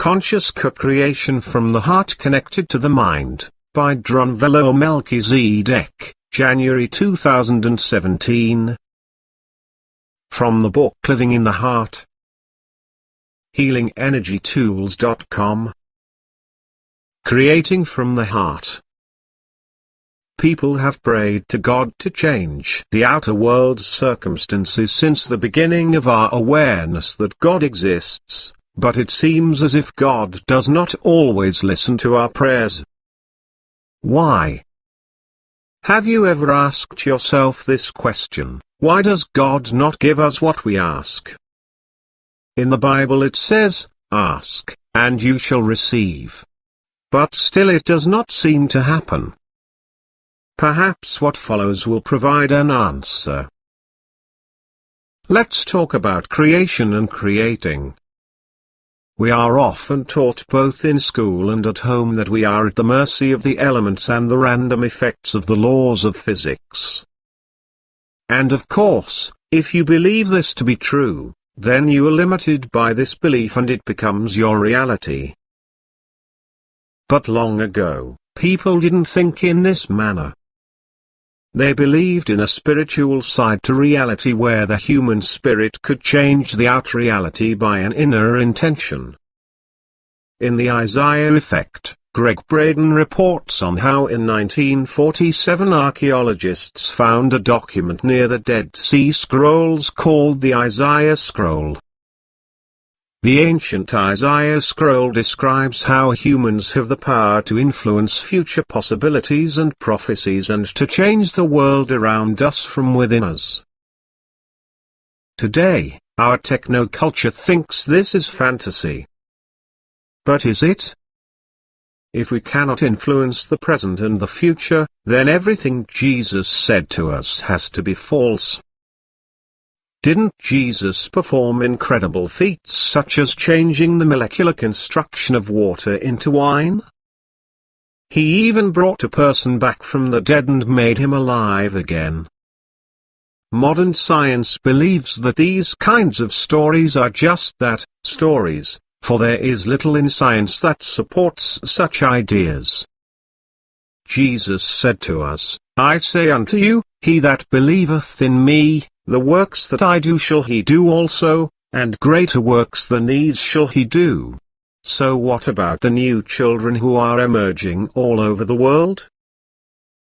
Conscious Co-Creation from the Heart Connected to the Mind, by Drunvalo Melchizedek, January 2017. From the book Living in the Heart. HealingEnergyTools.com. Creating from the Heart. People have prayed to God to change the outer world's circumstances since the beginning of our awareness that God exists, but it seems as if God does not always listen to our prayers. Why? Have you ever asked yourself this question? Why does God not give us what we ask? In the Bible it says, "Ask, and you shall receive." But still it does not seem to happen. Perhaps what follows will provide an answer. Let's talk about creation and creating. We are often taught both in school and at home that we are at the mercy of the elements and the random effects of the laws of physics. And of course, if you believe this to be true, then you are limited by this belief and it becomes your reality. But long ago, people didn't think in this manner. They believed in a spiritual side to reality where the human spirit could change the outer reality by an inner intention. In the Isaiah Effect, Greg Braden reports on how in 1947 archaeologists found a document near the Dead Sea Scrolls called the Isaiah Scroll. The ancient Isaiah Scroll describes how humans have the power to influence future possibilities and prophecies and to change the world around us from within us. Today, our techno-culture thinks this is fantasy. But is it? If we cannot influence the present and the future, then everything Jesus said to us has to be false. Didn't Jesus perform incredible feats such as changing the molecular construction of water into wine? He even brought a person back from the dead and made him alive again. Modern science believes that these kinds of stories are just that, stories, for there is little in science that supports such ideas. Jesus said to us, "I say unto you, he that believeth in me, the works that I do shall he do also, and greater works than these shall he do." So what about the new children who are emerging all over the world?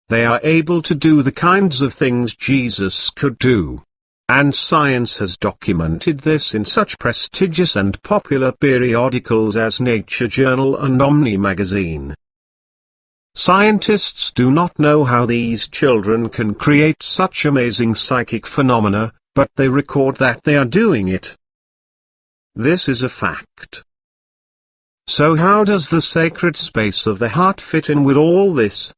They are able to do the kinds of things Jesus could do. And science has documented this in such prestigious and popular periodicals as Nature Journal and Omni Magazine. Scientists do not know how these children can create such amazing psychic phenomena, but they record that they are doing it. This is a fact. So how does the sacred space of the heart fit in with all this?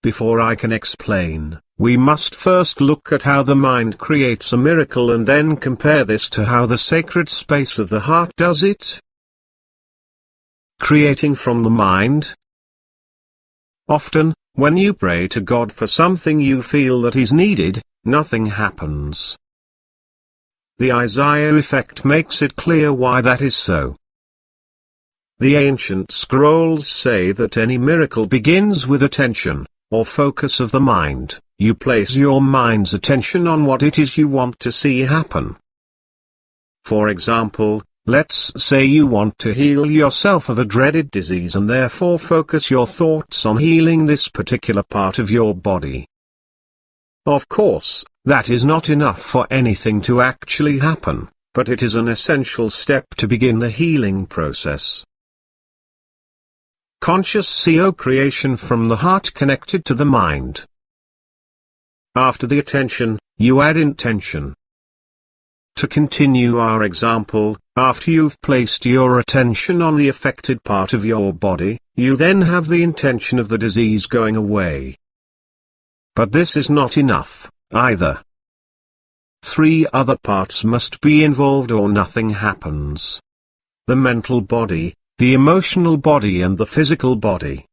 Before I can explain, we must first look at how the mind creates a miracle and then compare this to how the sacred space of the heart does it. Creating from the mind. Often, when you pray to God for something you feel that is needed, nothing happens. The Isaiah Effect makes it clear why that is so. The ancient scrolls say that any miracle begins with attention, or focus of the mind. You place your mind's attention on what it is you want to see happen. For example, let's say you want to heal yourself of a dreaded disease and therefore focus your thoughts on healing this particular part of your body. Of course, that is not enough for anything to actually happen, but it is an essential step to begin the healing process. Conscious Co-Creation from the heart connected to the mind. After the attention, you add intention. To continue our example, after you've placed your attention on the affected part of your body, you then have the intention of the disease going away. But this is not enough, either. 3 other parts must be involved or nothing happens. The mental body, the emotional body and the physical body.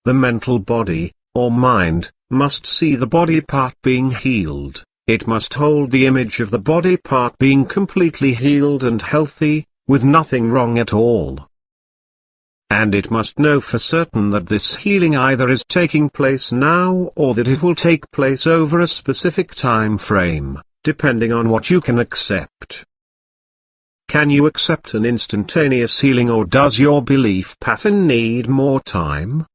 The mental body, or mind, must see the body part being healed. It must hold the image of the body part being completely healed and healthy, with nothing wrong at all. And it must know for certain that this healing either is taking place now or that it will take place over a specific time frame, depending on what you can accept. Can you accept an instantaneous healing, or does your belief pattern need more time?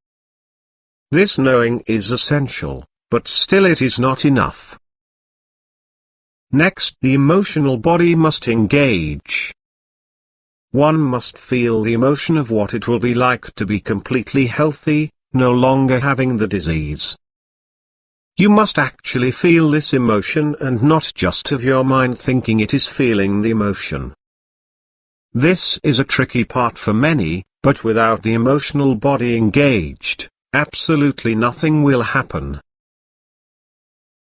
This knowing is essential, but still it is not enough. Next, the emotional body must engage. One must feel the emotion of what it will be like to be completely healthy, no longer having the disease. You must actually feel this emotion and not just have your mind thinking it is feeling the emotion. This is a tricky part for many, but without the emotional body engaged, absolutely nothing will happen.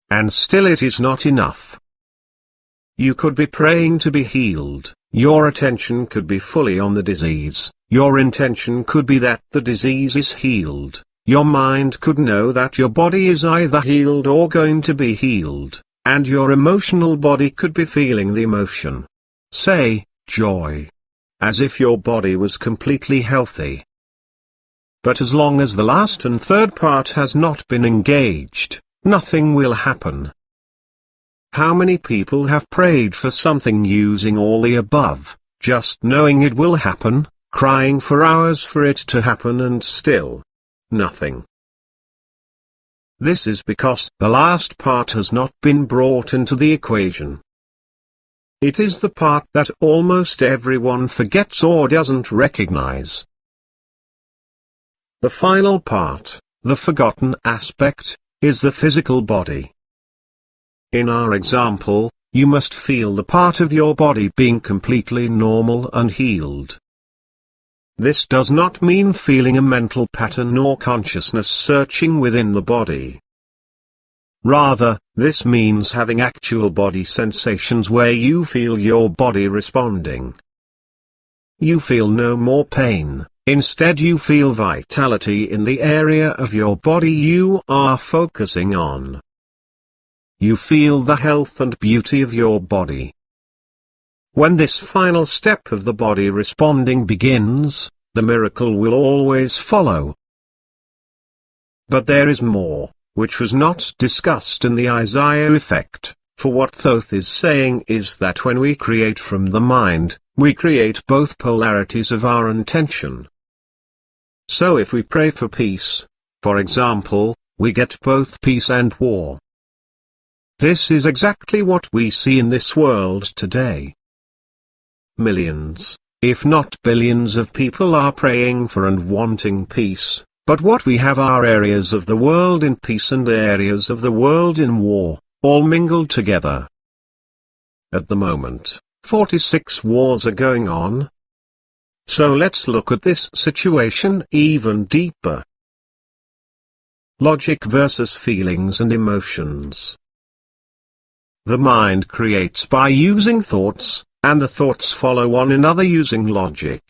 And still it is not enough. You could be praying to be healed, your attention could be fully on the disease, your intention could be that the disease is healed, your mind could know that your body is either healed or going to be healed, and your emotional body could be feeling the emotion. Say, joy. As if your body was completely healthy. But as long as the last and third part has not been engaged, nothing will happen. How many people have prayed for something using all the above, just knowing it will happen, crying for hours for it to happen, and still nothing? This is because the last part has not been brought into the equation. It is the part that almost everyone forgets or doesn't recognize. The final part, the forgotten aspect, is the physical body. In our example, you must feel the part of your body being completely normal and healed. This does not mean feeling a mental pattern or consciousness searching within the body. Rather, this means having actual body sensations where you feel your body responding. You feel no more pain, instead you feel vitality in the area of your body you are focusing on. You feel the health and beauty of your body. When this final step of the body responding begins, the miracle will always follow. But there is more, which was not discussed in the Isaiah effect, for what Thoth is saying is that when we create from the mind, we create both polarities of our intention. So if we pray for peace, for example, we get both peace and war. This is exactly what we see in this world today. Millions, if not billions of people are praying for and wanting peace, but what we have are areas of the world in peace and areas of the world in war, all mingled together. At the moment, 46 wars are going on. So let's look at this situation even deeper. Logic versus feelings and emotions. The mind creates by using thoughts, and the thoughts follow one another using logic.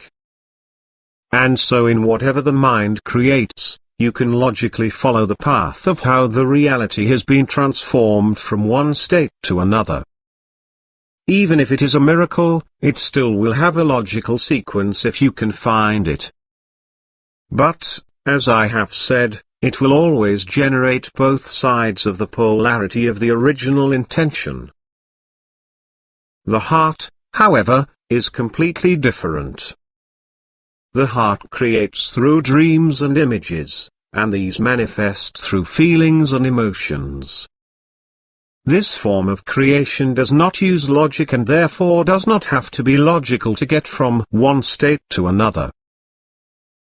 And so in whatever the mind creates, you can logically follow the path of how the reality has been transformed from one state to another. Even if it is a miracle, it still will have a logical sequence if you can find it. But, as I have said, it will always generate both sides of the polarity of the original intention. The heart, however, is completely different. The heart creates through dreams and images, and these manifest through feelings and emotions. This form of creation does not use logic and therefore does not have to be logical to get from one state to another.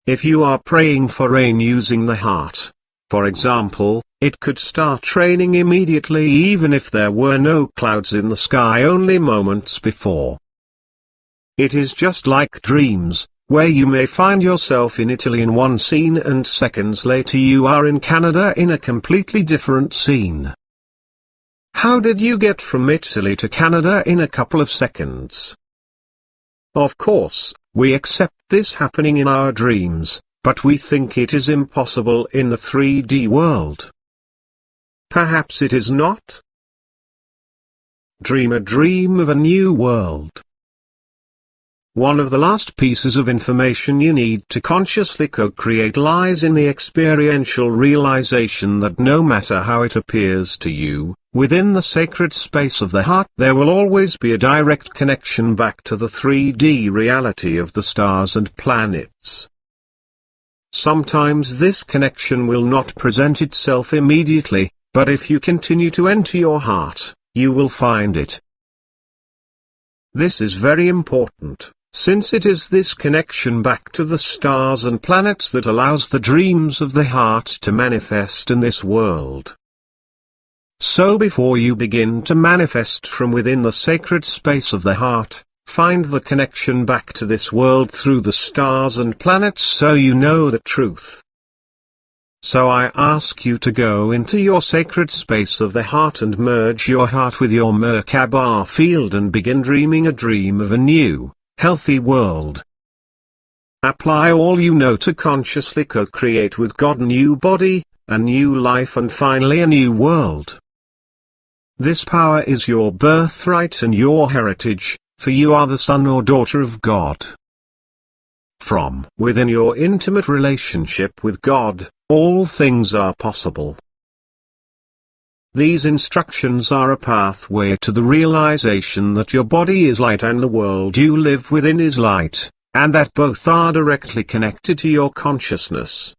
If you are praying for rain using the heart, for example, it could start raining immediately even if there were no clouds in the sky only moments before. It is just like dreams, where you may find yourself in Italy in one scene and seconds later you are in Canada in a completely different scene. How did you get from Italy to Canada in a couple of seconds? Of course, we accept this happening in our dreams, but we think it is impossible in the 3D world. Perhaps it is not? Dream a dream of a new world. One of the last pieces of information you need to consciously co-create lies in the experiential realization that no matter how it appears to you, within the sacred space of the heart there will always be a direct connection back to the 3D reality of the stars and planets. Sometimes this connection will not present itself immediately, but if you continue to enter your heart, you will find it. This is very important, since it is this connection back to the stars and planets that allows the dreams of the heart to manifest in this world. So before you begin to manifest from within the sacred space of the heart, find the connection back to this world through the stars and planets so you know the truth. So I ask you to go into your sacred space of the heart and merge your heart with your Merkaba field and begin dreaming a dream of a new, healthy world. Apply all you know to consciously co-create with God a new body, a new life and finally a new world. This power is your birthright and your heritage, for you are the son or daughter of God. From within your intimate relationship with God, all things are possible. These instructions are a pathway to the realization that your body is light and the world you live within is light, and that both are directly connected to your consciousness.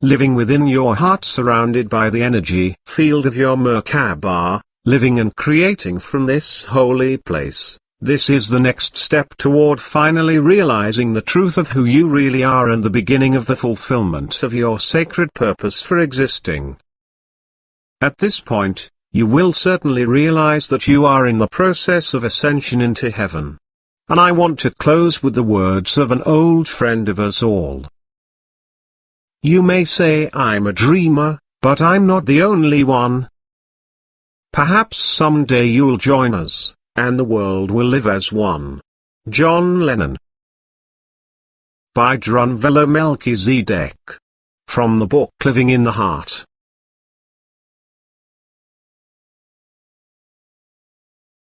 Living within your heart surrounded by the energy field of your Merkaba, living and creating from this holy place, this is the next step toward finally realizing the truth of who you really are and the beginning of the fulfillment of your sacred purpose for existing. At this point, you will certainly realize that you are in the process of ascension into heaven. And I want to close with the words of an old friend of us all. You may say I'm a dreamer, but I'm not the only one. Perhaps someday you'll join us, and the world will live as one. John Lennon. By Drunvalo Melchizedek. From the book Living in the Heart.